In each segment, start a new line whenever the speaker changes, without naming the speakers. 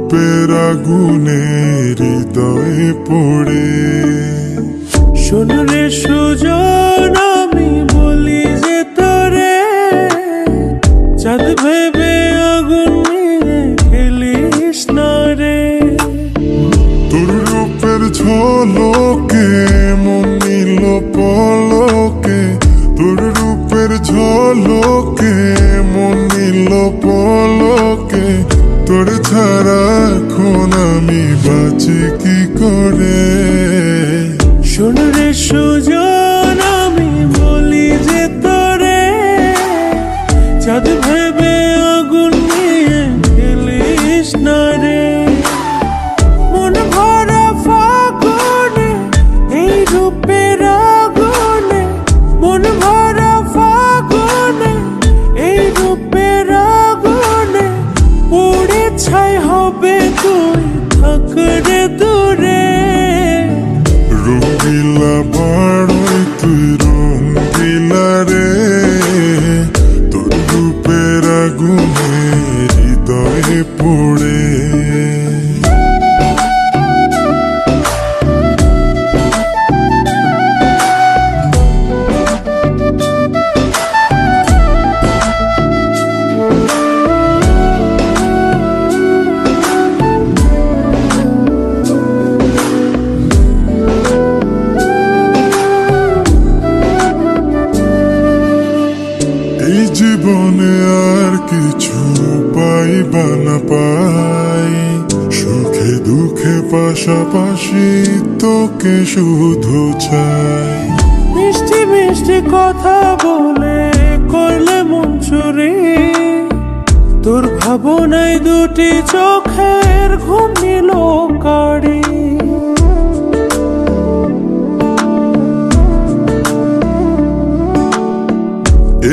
রূপের আগুনে হৃদয়ে পড়ে।
শোন রে সুজন, আমি বলি যে তোরে, চাঁদ ভেবে আগুন নিয়ে খেলিস না রে।
তোর রূপের ঝলকে মন নিল পলকে, তোর রূপের ঝলকে মন নিল পলকে। তোর ছাড়া এখন আমি বাঁচি কি করে।
শোন রে সুজন, আমি বলি যে তোরে, চাঁদ ভেবে আগুন নিয়ে খেলিস না রে। মন ভরা ফাগুনে এই রূপের আগুনে, মন ভরা ফাগুনে এই রূপের আগুনে, পুড়ে ছাই হবে তুই থাক রে দূরে।
রঙ্গিলা বাড়ই তুই রঙ্গিলা রে, তোর রূপের আগুনে হৃদয়ে পড়ে। এই জীবনে আর কিছু পাইবা না পাই, সুখে দুঃখে পাশাপাশি তোকে শুধু চাই।
মিষ্টি মিষ্টি কথা বলে করলে মন চুরি, তোর ভাবনায় দুটি চোখের ঘুম নিল কাড়ি।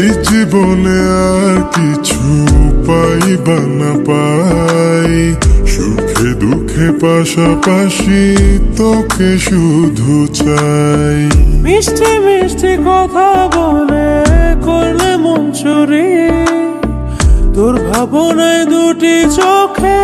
এই জীবনে আর কিছু পাইবা না পাই, সুখে দুঃখে পাশাপাশি তোকে শুধু চাই।
মিষ্টি মিষ্টি কথা বলে করলে মন চুরি, তোর ভাবনায় দুটি চোখে